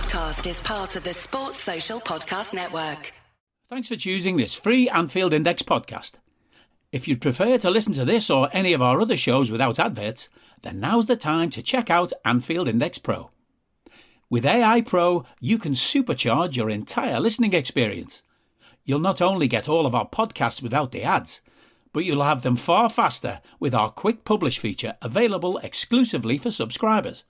podcast is part of the Sports Social Podcast Network. Thanks for choosing this free Anfield Index podcast. If you'd prefer to listen to this or any of our other shows without adverts, then now's the time to check out Anfield Index Pro. With AI Pro, you can supercharge your entire listening experience. You'll not only get all of our podcasts without the ads, but you'll have them far faster with our quick publish feature available exclusively for subscribers.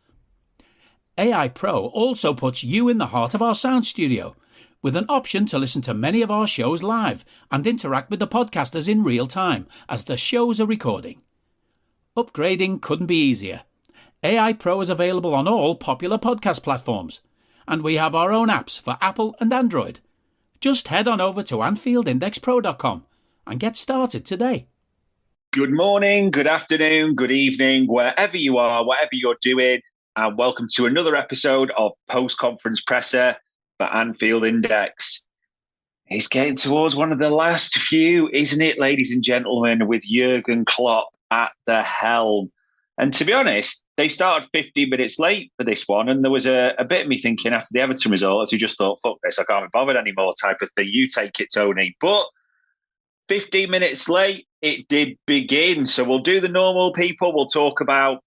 AI Pro also puts you in the heart of our sound studio, with an option to listen to many of our shows live and interact with the podcasters in real time as the shows are recording. Upgrading couldn't be easier. AI Pro is available on all popular podcast platforms, and we have our own apps for Apple and Android. Just head on over to AnfieldIndexPro.com and get started today. Good morning, good afternoon, good evening, wherever you are, whatever you're doing, and welcome to another episode of Post-Conference Presser for Anfield Index. It's getting towards one of the last few, isn't it, ladies and gentlemen, with Jurgen Klopp at the helm. And to be honest, they started 15 minutes late for this one, and there was a bit of me thinking after the Everton results, who just thought, fuck this, I can't be bothered anymore type of thing. You take it, Tony. But 15 minutes late, it did begin. So we'll do the normal, people. We'll talk about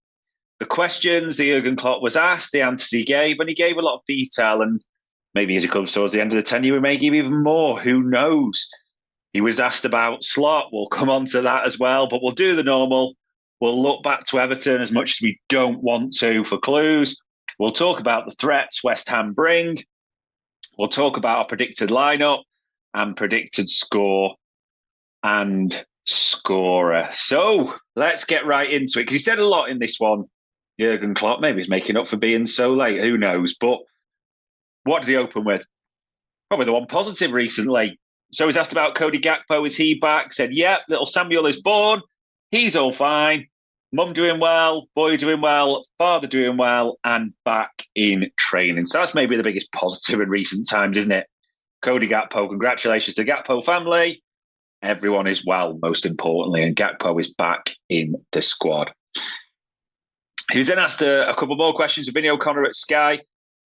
the questions that Jurgen Klopp was asked, the answers he gave, and he gave a lot of detail. And maybe as it comes towards the end of the tenure, we may give even more. Who knows? He was asked about slot. We'll come on to that as well. But we'll do the normal. We'll look back to Everton as much as we don't want to for clues. We'll talk about the threats West Ham bring. We'll talk about our predicted lineup and predicted score and scorer. So let's get right into it, because he said a lot in this one, Jurgen Klopp. Maybe he's making up for being so late. Who knows? But what did he open with? Probably the one positive recently. So he's asked about Cody Gakpo. Is he back? Said, yeah, little Samuel is born. He's all fine. Mum doing well, boy doing well, father doing well, and back in training. So that's maybe the biggest positive in recent times, isn't it? Cody Gakpo, congratulations to Gakpo family. Everyone is well, most importantly, and Gakpo is back in the squad. He was then asked a couple more questions of Vinny O'Connor at Sky.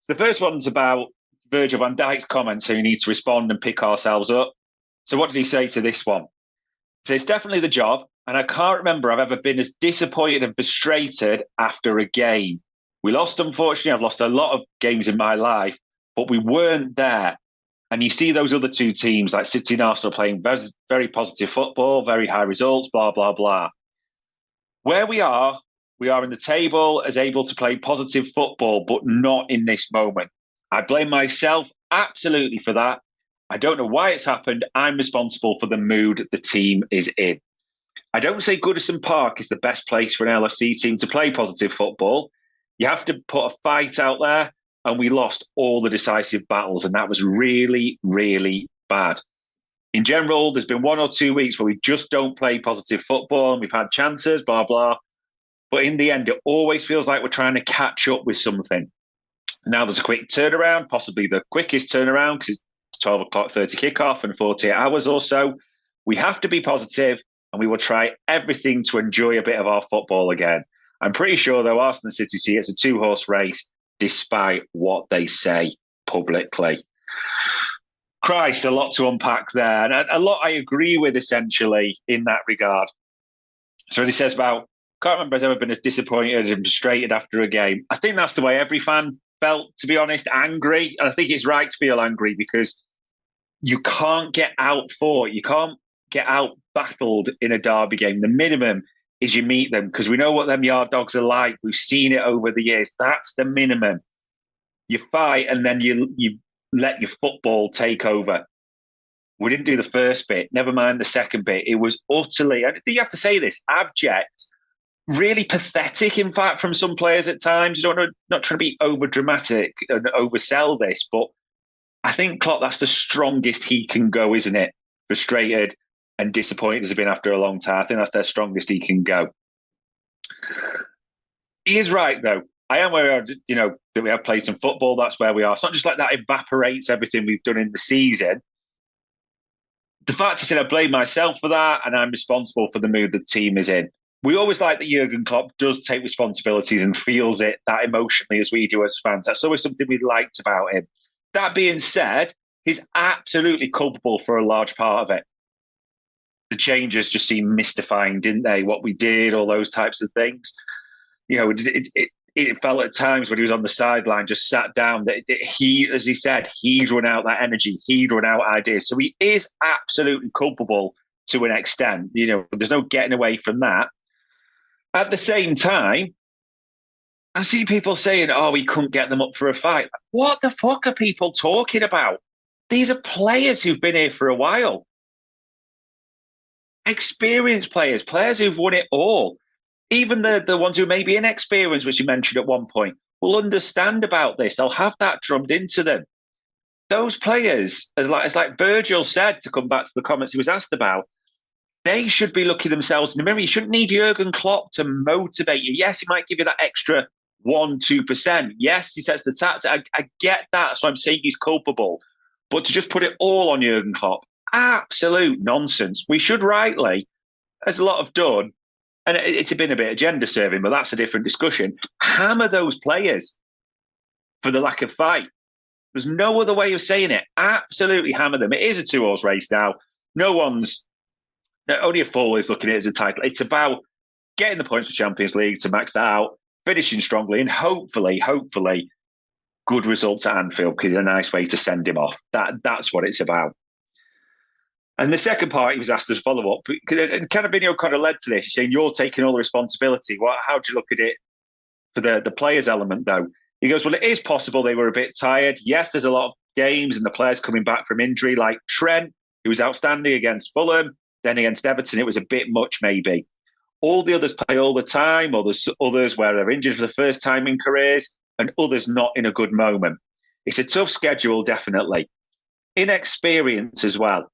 The first one's about Virgil van Dijk's comments, so you need to respond and pick ourselves up. So what did he say to this one? So it's definitely the job, and I can't remember I've ever been as disappointed and frustrated after a game. We lost, unfortunately. I've lost a lot of games in my life, but we weren't there. And you see those other two teams like City and Arsenal playing very, very positive football, very high results, blah, blah, blah. Where we are in the table as able to play positive football, but not in this moment. I blame myself absolutely for that. I don't know why it's happened. I'm responsible for the mood the team is in. I don't say Goodison Park is the best place for an LFC team to play positive football. You have to put a fight out there, and we lost all the decisive battles, and that was really, really bad. In general, there's been 1 or 2 weeks where we just don't play positive football, and we've had chances, blah, blah. But in the end, it always feels like we're trying to catch up with something. Now there's a quick turnaround, possibly the quickest turnaround, because it's 12 o'clock 30 kickoff and 48 hours or so. We have to be positive, and we will try everything to enjoy a bit of our football again. I'm pretty sure, though, Arsenal and City see it's a 2-horse race, despite what they say publicly. Christ, a lot to unpack there. And a lot I agree with, essentially, in that regard. So he says about, can't remember I've ever been as disappointed and frustrated after a game. I think that's the way every fan felt, to be honest, angry. And I think it's right to feel angry, because you can't get outfought. You can't get out battled in a derby game. The minimum is you meet them, because we know what them yard dogs are like. We've seen it over the years. That's the minimum. You fight, and then you let your football take over. We didn't do the first bit, never mind the second bit. It was utterly, I think you have to say this, abject, really pathetic, in fact, from some players at times. Not trying to be over dramatic and oversell this, but I think Klopp, that's the strongest he can go, isn't it? Frustrated and disappointed as he's been after a long time. I think that's their strongest he can go. He is right, though. I am aware, that we have played some football. That's where we are. It's not just like that evaporates everything we've done in the season. The fact is that I blame myself for that, and I'm responsible for the mood the team is in. We always like that Jurgen Klopp does take responsibilities and feels it that emotionally as we do as fans. That's always something we liked about him. That being said, he's absolutely culpable for a large part of it. The changes just seemed mystifying, didn't they? What we did, all those types of things. It felt at times when he was on the sideline, just sat down, that he, as he said, he'd run out that energy, he'd run out ideas. So he is absolutely culpable to an extent. There's no getting away from that. At the same time, I see people saying, oh, he couldn't get them up for a fight. What the fuck are people talking about? These are players who've been here for a while. Experienced players who've won it all. Even the ones who may be inexperienced, which you mentioned at one point, will understand about this. They'll have that drummed into them. Those players, as like Virgil said, to come back to the comments he was asked about, they should be looking themselves in the mirror. You shouldn't need Jurgen Klopp to motivate you. Yes, he might give you that extra 1-2%. Yes, he sets the tactic. I get that. So I'm saying he's culpable. But to just put it all on Jurgen Klopp, absolute nonsense. We should rightly, as a lot have done, and it's been a bit of gender serving, but that's a different discussion, hammer those players for the lack of fight. There's no other way of saying it. Absolutely hammer them. It is a 2-horse race now. Only a fool is looking at it as a title. It's about getting the points for Champions League to max that out, finishing strongly, and hopefully, good results at Anfield, because it's a nice way to send him off. That's what it's about. And the second part, he was asked as follow-up, and Cannavino kind of led to this. He's saying, you're taking all the responsibility. How do you look at it for the players element, though? He goes, well, it is possible they were a bit tired. Yes, there's a lot of games and the players coming back from injury, like Trent, who was outstanding against Fulham. Then against Everton, it was a bit much, maybe. All the others play all the time, or there's others where they're injured for the first time in careers, and others not in a good moment. It's a tough schedule, definitely. Inexperience as well.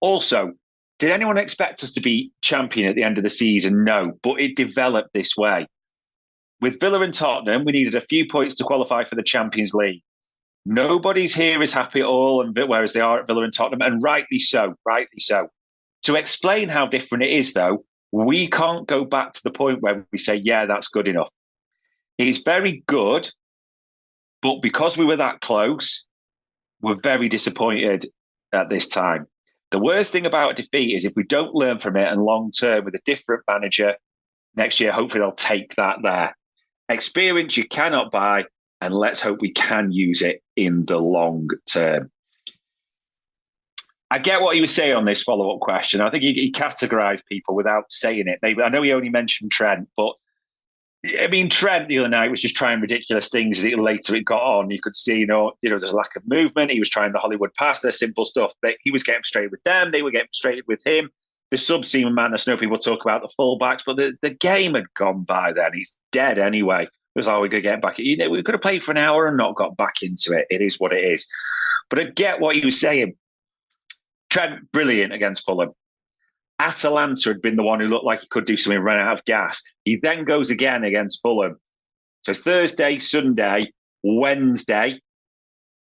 Also, did anyone expect us to be champion at the end of the season? No, but it developed this way. With Villa and Tottenham, we needed a few points to qualify for the Champions League. Nobody's here is happy at all, and whereas they are at Villa and Tottenham, and rightly so. To explain how different it is, though, we can't go back to the point where we say, yeah, that's good enough. It is very good, but because we were that close, we're very disappointed at this time. The worst thing about a defeat is if we don't learn from it, and long term with a different manager next year, hopefully they'll take that there. Experience you cannot buy, and let's hope we can use it in the long term. I get what he was saying on this follow-up question. I think he categorised people without saying it. Maybe I know he only mentioned Trent, but I mean, Trent the other night was just trying ridiculous things. Later it got on. You could see, there's a lack of movement. He was trying the Hollywood pass, the simple stuff. He was getting frustrated with them. They were getting frustrated with him. The sub-seam madness. I know people talk about the fullbacks, but the game had gone by then. He's dead anyway. It was, we could get back. We could have played for an hour and not got back into it. It is what it is. But I get what he was saying. Trent, brilliant against Fulham. Atalanta had been the one who looked like he could do something, run out of gas. He then goes again against Fulham. So Thursday, Sunday, Wednesday,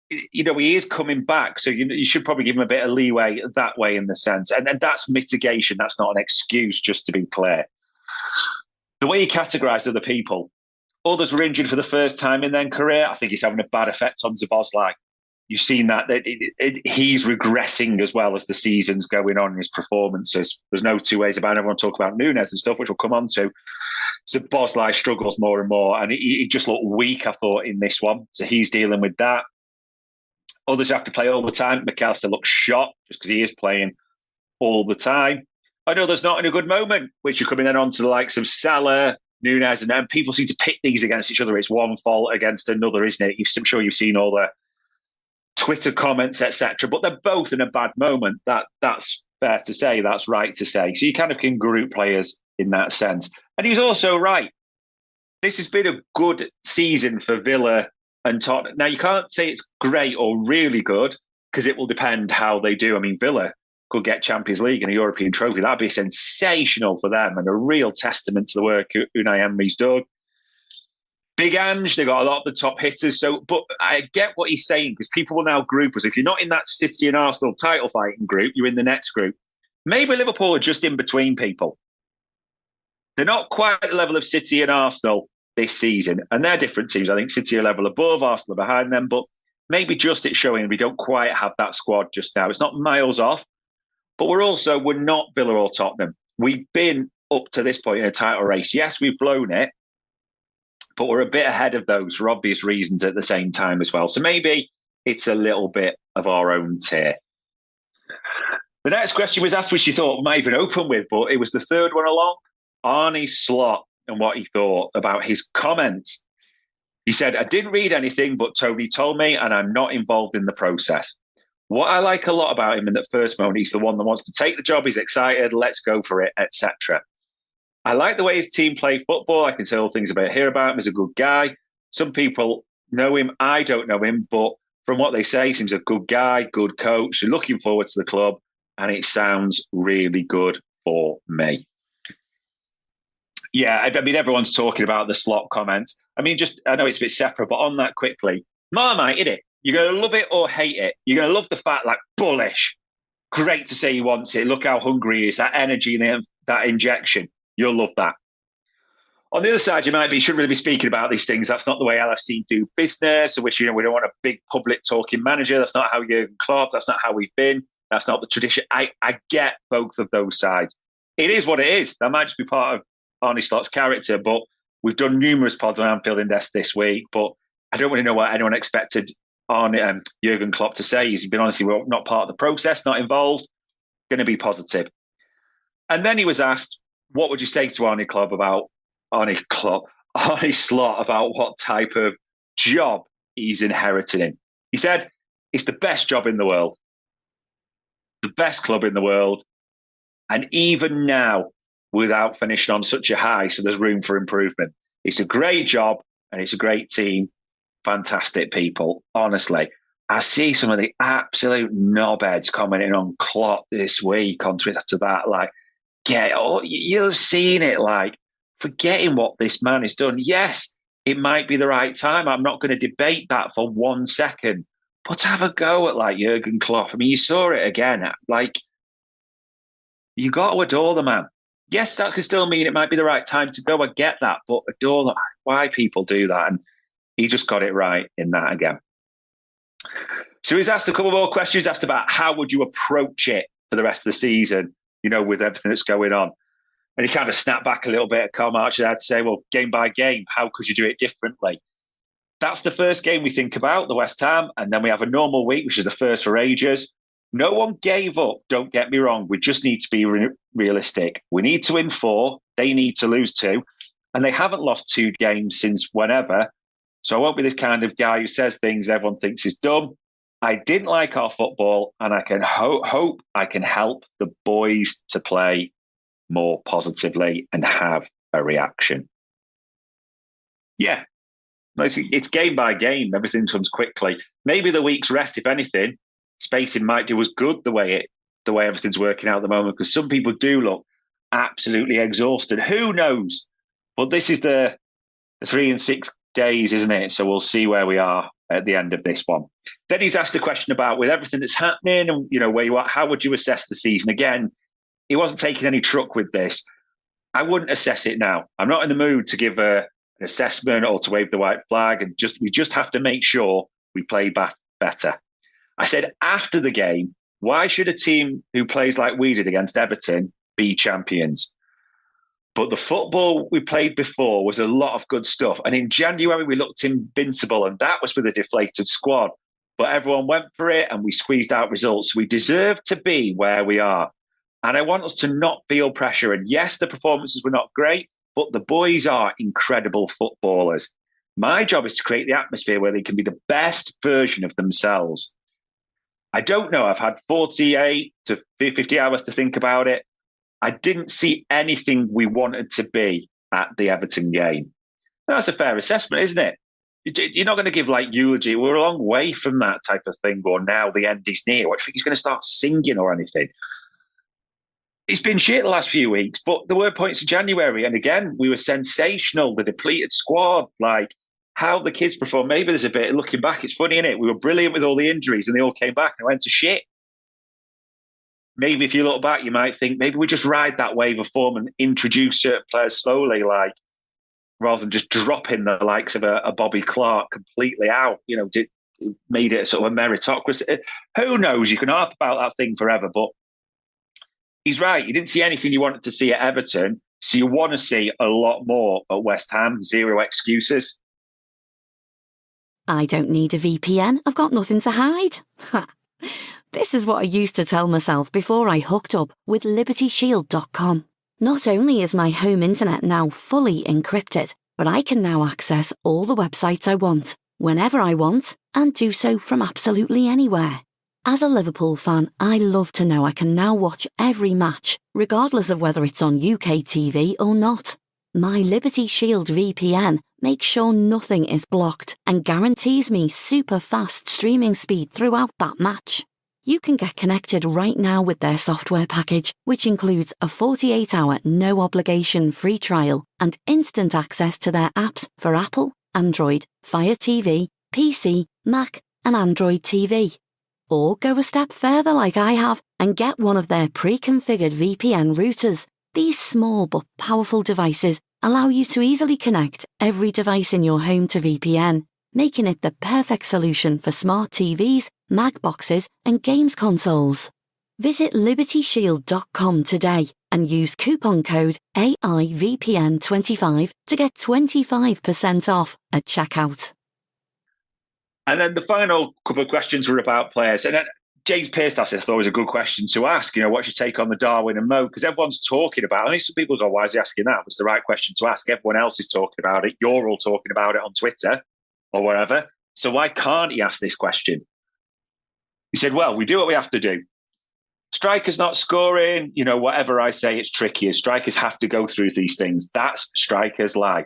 he is coming back. So you should probably give him a bit of leeway that way in the sense. And that's mitigation. That's not an excuse, just to be clear. The way he categorised other people, others were injured for the first time in their career. I think he's having a bad effect on Szoboszlai. You've seen that he's regressing as well as the season's going on in his performances. There's no two ways about it. Everyone talk about Nunes and stuff, which we'll come on to. So Szoboszlai struggles more and more, and he just looked weak, I thought, in this one. So he's dealing with that. Others have to play all the time. McAllister looks shot just because he is playing all the time. I know there's not in a good moment, which you're coming then on to the likes of Salah, Nunes, and then people seem to pit these against each other. It's one fault against another, isn't it? I'm sure you've seen all the Twitter comments, etc. But they're both in a bad moment. That's fair to say. That's right to say. So you kind of can group players in that sense. And he was also right. This has been a good season for Villa and Tottenham. Now, you can't say it's great or really good because it will depend how they do. I mean, Villa could get Champions League and a European trophy. That'd be sensational for them and a real testament to the work Unai Emery's done. Big Ange, they got a lot of the top hitters. But I get what he's saying because people will now group us. If you're not in that City and Arsenal title fighting group, you're in the next group. Maybe Liverpool are just in between people. They're not quite at the level of City and Arsenal this season, and they're different teams. I think City are a level above, Arsenal are behind them, but maybe just it's showing we don't quite have that squad just now. It's not miles off, but we're not Villa or Tottenham. We've been up to this point in a title race. Yes, we've blown it, but we're a bit ahead of those for obvious reasons at the same time as well. So maybe it's a little bit of our own tier. The next question was asked, which you thought we might even open with, but it was the third one along. Arne Slot and what he thought about his comments. He said, I didn't read anything, but Tony told me, and I'm not involved in the process. What I like a lot about him in that first moment, he's the one that wants to take the job, he's excited, let's go for it, etc. I like the way his team play football. I can say all things about here about him. He's a good guy. Some people know him. I don't know him, but from what they say, he seems a good guy, good coach. So looking forward to the club, and it sounds really good for me. Yeah, I mean, everyone's talking about the Slot comment. I mean, I know it's a bit separate, but on that quickly, Marmite, innit? You're going to love it or hate it. You're going to love the fact, like, bullish. Great to say he wants it. Look how hungry he is. That energy, that injection. You'll love that. On the other side, you shouldn't really be speaking about these things. That's not the way LFC do business. Which, we don't want a big public talking manager. That's not how Jurgen Klopp. That's not how we've been. That's not the tradition. I get both of those sides. It is what it is. That might just be part of Arne Slot's character, but we've done numerous pods on Anfield Index this week, but I don't really know what anyone expected Jurgen Klopp to say. He's been honestly, we're not part of the process, not involved, going to be positive. And then he was asked, what would you say to Arne Slot about what type of job he's inheriting? He said, it's the best job in the world, the best club in the world, and even now, without finishing on such a high, so there's room for improvement. It's a great job, and it's a great team. Fantastic people, honestly. I see some of the absolute knobheads commenting on Klopp this week on Twitter to that, like, you've seen it, like, forgetting what this man has done. Yes, it might be the right time. I'm not going to debate that for 1 second, but have a go at, like, Jurgen Klopp. I mean, you saw it again. Like, you got to adore the man. Yes, that could still mean it might be the right time to go. I get that, but adore that. Why people do that? And he just got it right in that again. So he's asked a couple more questions. He's asked about how would you approach it for the rest of the season, with everything that's going on. And he kind of snapped back a little bit at Carl March and had to say, well, game by game, how could you do it differently? That's the first game we think about, the West Ham. And then we have a normal week, which is the first for ages. No one gave up, don't get me wrong. We just need to be realistic. We need to win 4. They need to lose 2. And they haven't lost 2 games since whenever. So I won't be this kind of guy who says things everyone thinks is dumb. I didn't like our football, and I can hope I can help the boys to play more positively and have a reaction. Yeah, it's game by game. Everything comes quickly. Maybe the week's rest, if anything, spacing might do us good the way everything's working out at the moment, because some people do look absolutely exhausted. Who knows? But this is the 3 and 6 days, isn't it? So we'll see where we are at the end of this one. Then he's asked a question about, with everything that's happening and where you are, how would you assess the season? Again, he wasn't taking any truck with this. I wouldn't assess it now. I'm not in the mood to give an assessment or to wave the white flag. And we just have to make sure we play better. I said after the game, why should a team who plays like we did against Everton be champions? But the football we played before was a lot of good stuff. And in January, we looked invincible, and that was with a deflated squad. But everyone went for it, and we squeezed out results. We deserve to be where we are. And I want us to not feel pressure. And yes, the performances were not great, but the boys are incredible footballers. My job is to create the atmosphere where they can be the best version of themselves. I don't know. I've had 48 to 50 hours to think about it. I didn't see anything we wanted to be at the Everton game. That's a fair assessment, isn't it? You're not going to give eulogy. We're a long way from that type of thing, or now the end is near. I think he's going to start singing or anything. It's been shit the last few weeks, but there were points in January. And again, we were sensational, the depleted squad, how the kids performed. Maybe there's a bit, looking back, it's funny, isn't it? We were brilliant with all the injuries and they all came back and went to shit. maybe if you look back, you might think maybe we just ride that wave of form and introduce certain players slowly, like rather than just dropping the likes of a Bobby Clark completely out. Made it sort of a meritocracy. Who knows? You can harp about that thing forever, but he's right. You didn't see anything you wanted to see at Everton, so you want to see a lot more at West Ham. Zero excuses. I don't need a VPN. I've got nothing to hide. This is what I used to tell myself before I hooked up with LibertyShield.com. Not only is my home internet now fully encrypted, but I can now access all the websites I want, whenever I want, and do so from absolutely anywhere. As a Liverpool fan, I love to know I can now watch every match, regardless of whether it's on UK TV or not. My Liberty Shield VPN makes sure nothing is blocked and guarantees me super fast streaming speed throughout that match. You can get connected right now with their software package, which includes a 48-hour no-obligation free trial and instant access to their apps for Apple, Android, Fire TV, PC, Mac and Android TV. Or go a step further like I have and get one of their pre-configured VPN routers. These small but powerful devices allow you to easily connect every device in your home to VPN, making it the perfect solution for smart TVs, Mac boxes and games consoles. Visit LibertyShield.com today and use coupon code AIVPN25 to get 25% off at checkout. And then the final couple of questions were about players. And James Pearce asked, I thought it was a good question to ask. What's your take on the Darwin and Mo? Because everyone's talking about it. I think some people go, why is he asking that? It's the right question to ask. Everyone else is talking about it. You're all talking about it on Twitter or wherever. So why can't he ask this question? He said, well, we do what we have to do. Strikers not scoring, whatever I say, it's trickier. Strikers have to go through these things. That's strikers' life.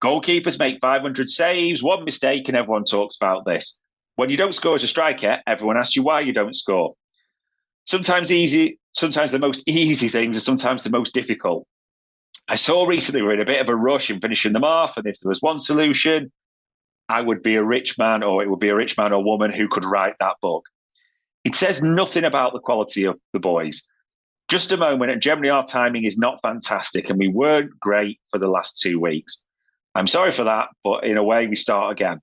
Goalkeepers make 500 saves, one mistake, and everyone talks about this. When you don't score as a striker, everyone asks you why you don't score. Sometimes easy, sometimes the most easy things are sometimes the most difficult. I saw recently we're in a bit of a rush in finishing them off, and if there was one solution, I would be a rich man, or it would be a rich man or woman who could write that book. It says nothing about the quality of the boys. Just a moment, and generally our timing is not fantastic, and we weren't great for the last 2 weeks. I'm sorry for that, but in a way, we start again.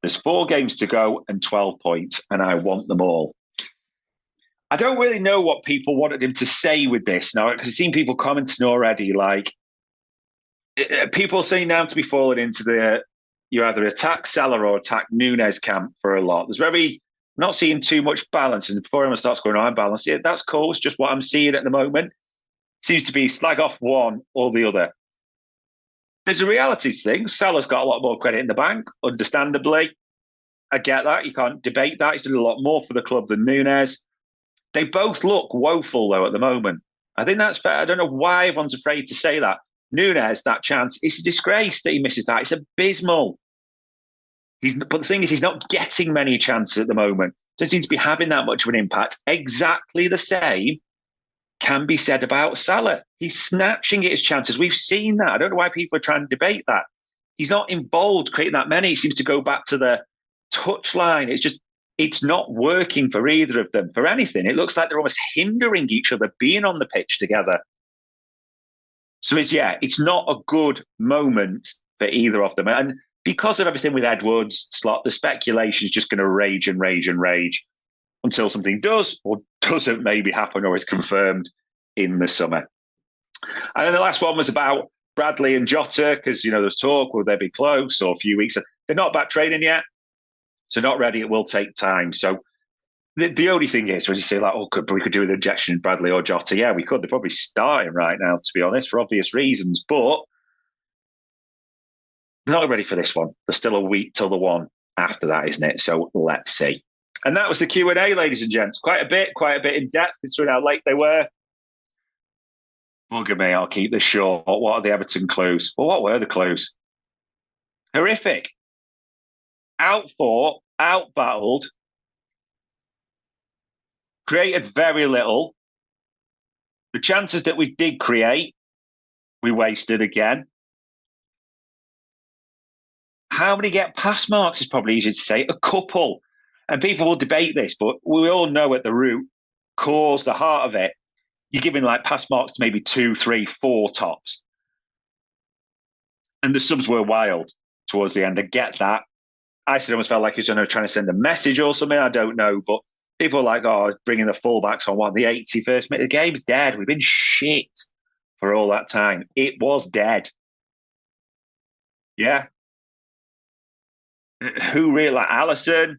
There's 4 games to go and 12 points, and I want them all. I don't really know what people wanted him to say with this. Now, because I've seen people commenting already, like, people seem now to be falling into you either attack Salah or attack Nunes camp for a lot. Not seeing too much balance. And before everyone starts going, I'm balanced. Yeah, that's cool. It's just what I'm seeing at the moment. Seems to be slag off one or the other. There's a reality thing. Salah's got a lot more credit in the bank, understandably. I get that. You can't debate that. He's done a lot more for the club than Nunes. They both look woeful, though, at the moment. I think that's fair. I don't know why everyone's afraid to say that. Nunes, that chance, it's a disgrace that he misses that. It's abysmal. But the thing is, he's not getting many chances at the moment. Doesn't seem to be having that much of an impact. Exactly the same can be said about Salah. He's snatching at his chances. We've seen that. I don't know why people are trying to debate that. He's not involved creating that many. He seems to go back to the touchline. It's not working for either of them for anything. It looks like they're almost hindering each other being on the pitch together. So it's not a good moment for either of them. And because of everything with Edwards, Slot, the speculation is just going to rage and rage and rage until something does or doesn't maybe happen or is confirmed in the summer. And then the last one was about Bradley and Jota, because, there's talk, will they be close or a few weeks? They're not back training yet, so not ready. It will take time. So the only thing is, when you say, like, we could do with injection Bradley or Jota. Yeah, we could. They're probably starting right now, to be honest, for obvious reasons. But they're not ready for this one. There's still a week till the one after that, isn't it? So let's see. And that was the Q&A, ladies and gents. Quite a bit in depth, considering how late they were. Bugger me, I'll keep this short. What are the Everton clues? Well, what were the clues? Horrific. Outfought, outbattled, created very little. The chances that we did create, we wasted again. How many get pass marks is probably easy to say. A couple. And people will debate this, but we all know at the root, cause, the heart of it, you're giving like pass marks to maybe 2, 3, 4 tops. And the subs were wild towards the end. I get that. I almost felt like he was trying to send a message or something. I don't know. But people are like, oh, bringing the fullbacks on the 81st minute. The game's dead. We've been shit for all that time. It was dead. Yeah. Who really, like Alisson?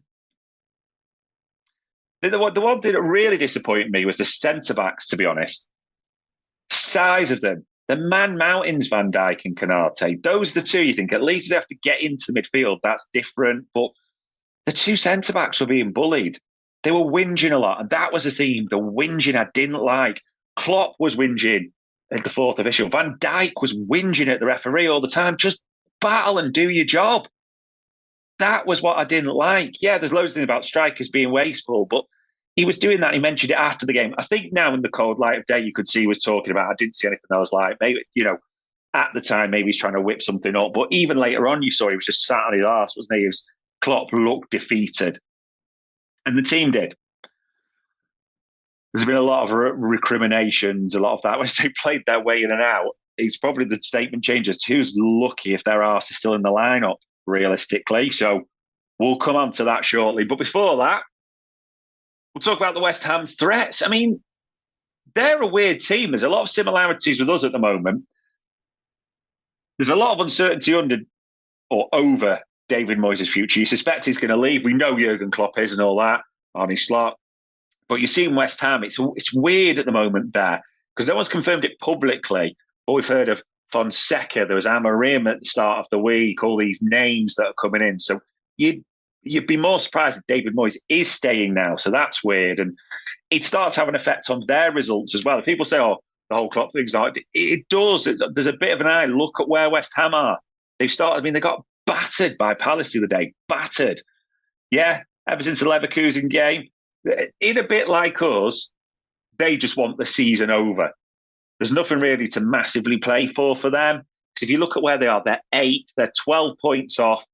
The one thing that really disappointed me was the centre-backs, to be honest. Size of them. The man mountains, Van Dijk and Canate. Those are the two you think, at least they have to get into the midfield. That's different. But the two centre-backs were being bullied. They were whinging a lot. And that was the theme, the whinging I didn't like. Klopp was whinging at the fourth official. Van Dijk was whinging at the referee all the time. Just battle and do your job. That was what I didn't like. Yeah, there's loads of things about strikers being wasteful, but he was doing that. He mentioned it after the game. I think now in the cold light of day, you could see he was talking about, I didn't see anything else like, maybe, at the time, maybe he's trying to whip something up. But even later on, you saw he was just sat on his arse, wasn't he? Klopp looked defeated. And the team did. There's been a lot of recriminations, a lot of that. When they played their way in and out, it's probably the statement changes. Who's lucky if their arse is still in the lineup, realistically? So we'll come on to that shortly. But before that, we'll talk about the West Ham threats. I mean, they're a weird team. There's a lot of similarities with us at the moment. There's a lot of uncertainty under or over David Moyes' future. You suspect he's going to leave. We know Jurgen Klopp is and all that, Arne Slot. But you see in West Ham, it's weird at the moment there because no one's confirmed it publicly. But we've heard of Fonseca. There was Amorim at the start of the week. All these names that are coming in. So you'd be more surprised that David Moyes is staying now. So that's weird. And it starts having an effect on their results as well. If people say, oh, the whole Klopp thing's like, it does. There's a bit of an eye. Look at where West Ham are. They got battered by Palace the other day. Battered. Yeah, ever since the Leverkusen game. In a bit like us, they just want the season over. There's nothing really to massively play for them. Because if you look at where they are, they're 8th, they're 12 points off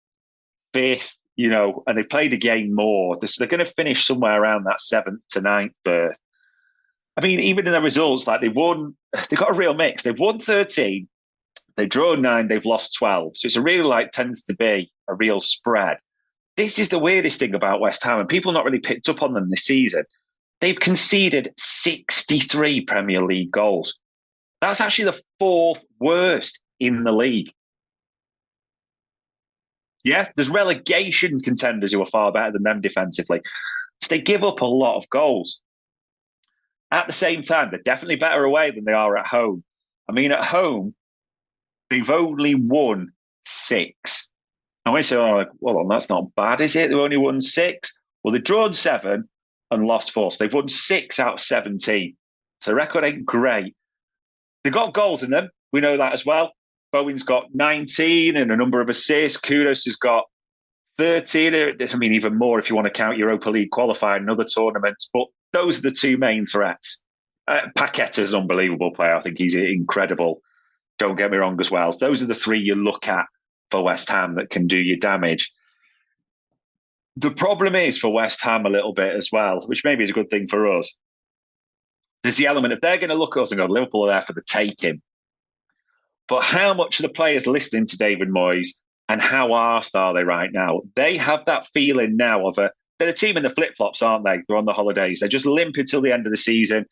5th, and they played a game more. So they're going to finish somewhere around that 7th to 9th berth. I mean, even in their results, like they've got a real mix. They've won 13, they've drawn 9, they've lost 12. So it's a really tends to be a real spread. This is the weirdest thing about West Ham, and people not really picked up on them this season. They've conceded 63 Premier League goals. That's actually the 4th worst in the league. Yeah, there's relegation contenders who are far better than them defensively. So they give up a lot of goals. At the same time, they're definitely better away than they are at home. I mean, at home, they've only won 6. And we say, well, that's not bad, is it? They've only won 6. Well, they've drawn 7 and lost 4. So they've won 6 out of 17. So the record ain't great. They've got goals in them. We know that as well. Bowen's got 19 and a number of assists. Kudus has got 13. I mean, even more if you want to count Europa League qualifying and other tournaments. But those are the two main threats. Paqueta's an unbelievable player. I think he's incredible. Don't get me wrong as well. So those are the 3 you look at for West Ham that can do you damage. The problem is for West Ham a little bit as well, which maybe is a good thing for us. There's the element of they're going to look at us and go, Liverpool are there for the taking. But how much are the players listening to David Moyes and how arsed are they right now? They have that feeling now of they're the team in the flip-flops, aren't they? They're on the holidays. They're just limping till the end of the season.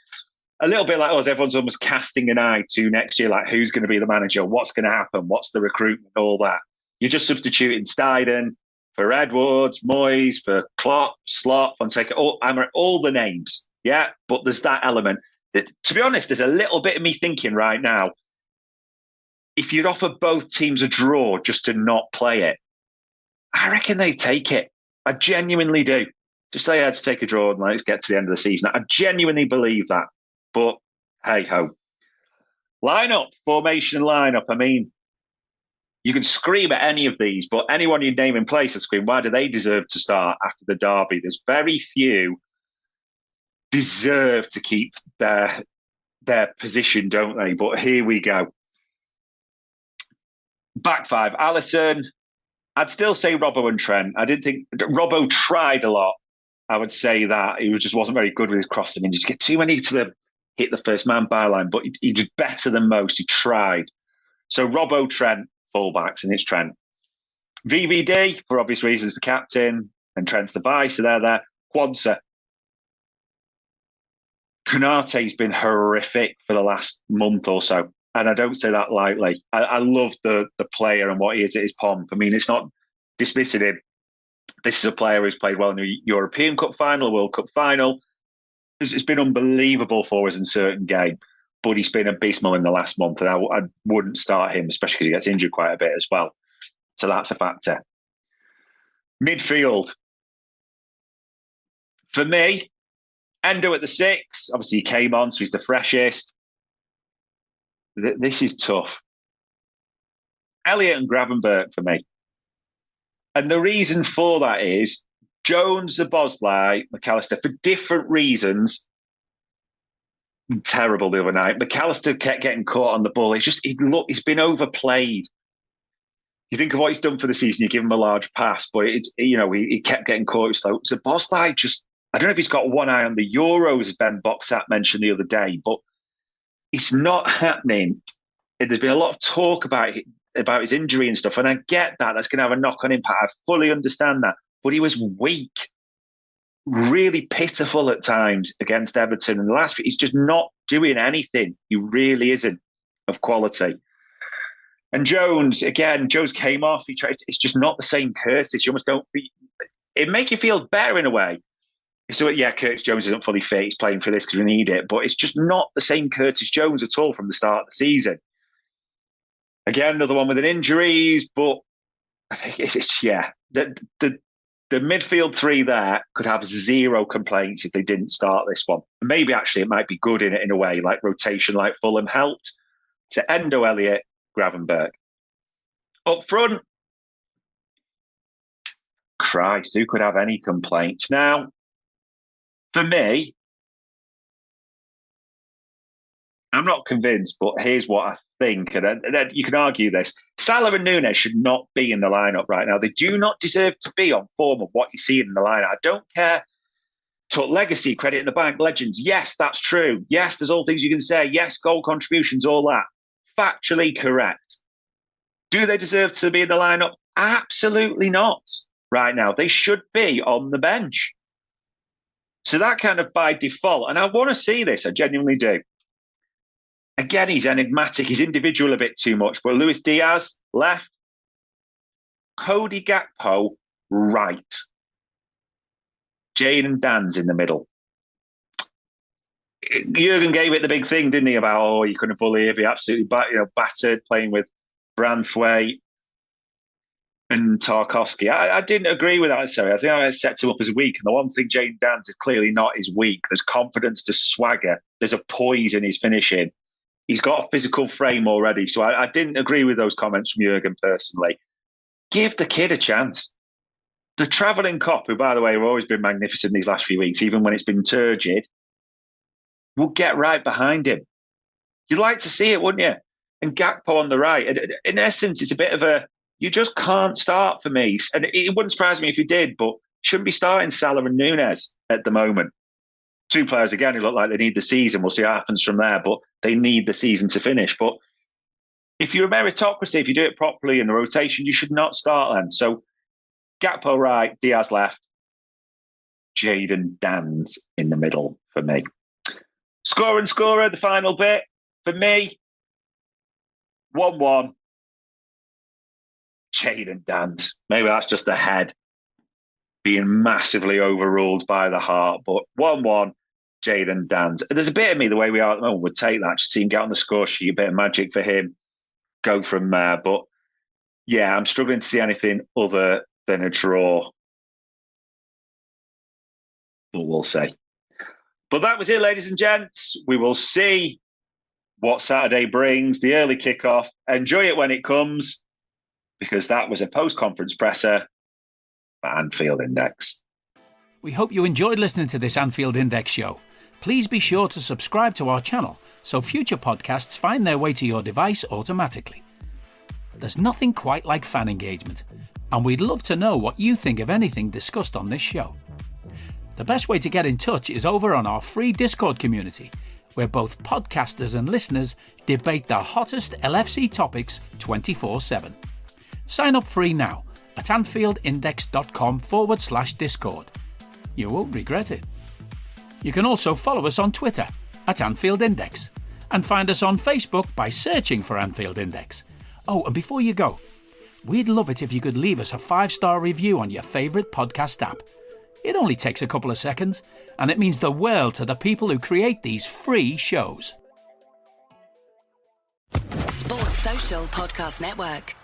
A little bit like us, everyone's almost casting an eye to next year, like who's going to be the manager, what's going to happen, what's the recruitment, all that. You're just substituting Steiden for Edwards, Moyes, for Klopp, Slot, Fonseca, all the names. Yeah, but there's that element. That, to be honest, there's a little bit of me thinking right now, if you'd offer both teams a draw just to not play it, I reckon they'd take it. I genuinely do. Just say I had to take a draw and let's get to the end of the season. I genuinely believe that. But hey-ho. Formation lineup. I mean, you can scream at any of these, but anyone you name in place will scream, why do they deserve to start after the derby? There's very few deserve to keep their position, don't they? But here we go. Back 5, Alisson. I'd still say Robbo and Trent. I didn't think Robbo tried a lot. I would say that he just wasn't very good with his crossing. He just get too many to hit the first man byline, but he did better than most. He tried. So Robbo, Trent, fullbacks, and it's Trent. VVD, for obvious reasons, the captain, and Trent's the bye, so they're there. Quansah. Konate's been horrific for the last month or so, and I don't say that lightly. I love the player and what he is at his pomp. I mean, it's not dismissing him. This is a player who's played well in the European Cup final, World Cup final. It's been unbelievable for us in certain games, but he's been abysmal in the last month, and I wouldn't start him, especially because he gets injured quite a bit as well. So that's a factor. Midfield. For me, Endo at the 6. Obviously, he came on, so he's the freshest. This is tough. Elliott and Gravenberch for me. And the reason for that is Jones, Szoboszlai, McAllister, for different reasons, terrible the other night. McAllister kept getting caught on the ball. He's been overplayed. You think of what he's done for the season, you give him a large pass, but he kept getting caught slow. Szoboszlai I don't know if he's got one eye on the Euros, as Ben Boxat mentioned the other day, but it's not happening. There's been a lot of talk about his injury and stuff, and I get that. That's going to have a knock-on impact. I fully understand that. But he was weak, really pitiful at times against Everton. And the last, he's just not doing anything. He really isn't of quality. And Jones came off. He tried. It's just not the same Curtis. You almost don't. It make you feel better in a way. So yeah, Curtis Jones isn't fully fit. He's playing for this because we need it, but it's just not the same Curtis Jones at all from the start of the season. Again, another one with an injuries, but I think it's the midfield 3 there could have zero complaints if they didn't start this one. And maybe actually it might be good in a way, like rotation, like Fulham helped. So Endo, Elliott, Gravenberch. Up front, Christ, who could have any complaints? Now, for me, I'm not convinced, but here's what I think. And then you can argue this. Salah and Núñez should not be in the lineup right now. They do not deserve to be on form of what you see in the lineup. I don't care. Took legacy, credit in the bank, legends. Yes, that's true. Yes, there's all things you can say. Yes, goal contributions, all that. Factually correct. Do they deserve to be in the lineup? Absolutely not right now. They should be on the bench. So that kind of by default. And I want to see this. I genuinely do. Again, he's enigmatic. He's individual a bit too much. But Luis Diaz, left. Cody Gakpo, right. Jayden Danns in the middle. Jurgen gave it the big thing, didn't he, about, you couldn't bully, he'd be absolutely battered, playing with Branthwaite and Tarkowski. I didn't agree with that, sorry. I think I set him up as weak. And the one thing Jayden Danns is clearly not is weak. There's confidence, there's swagger, there's a poise in his finishing. He's got a physical frame already. So I didn't agree with those comments from Jurgen personally. Give the kid a chance. The travelling cop, who, by the way, have always been magnificent these last few weeks, even when it's been turgid, will get right behind him. You'd like to see it, wouldn't you? And Gakpo on the right. In essence, it's a bit of you just can't start for me. And it wouldn't surprise me if you did, but shouldn't be starting Salah and Núñez at the moment. 2 players, again, who look like they need the season. We'll see what happens from there, but they need the season to finish. But if you're a meritocracy, if you do it properly in the rotation, you should not start them. So Gakpo right, Diaz left, Jayden Danns in the middle for me. Scorer, the final bit. For me, 1-1, Jayden Danns. Maybe that's just the head being massively overruled by the heart, but 1-1, Jayden Danns. There's a bit of me, the way we are at the moment, would take that, just see him get on the score sheet, a bit of magic for him, go from there. But yeah, I'm struggling to see anything other than a draw. But we'll see. But that was it, ladies and gents. We will see what Saturday brings, the early kickoff. Enjoy it when it comes, because that was a post-conference presser for Anfield Index. We hope you enjoyed listening to this Anfield Index show. Please be sure to subscribe to our channel so future podcasts find their way to your device automatically. There's nothing quite like fan engagement, and we'd love to know what you think of anything discussed on this show. The best way to get in touch is over on our free Discord community, where both podcasters and listeners debate the hottest LFC topics 24/7. Sign up free now at AnfieldIndex.com/Discord. You won't regret it. You can also follow us on Twitter at Anfield Index and find us on Facebook by searching for Anfield Index. Oh, and before you go, we'd love it if you could leave us a 5-star review on your favourite podcast app. It only takes a couple of seconds, and it means the world to the people who create these free shows. Sports Social Podcast Network.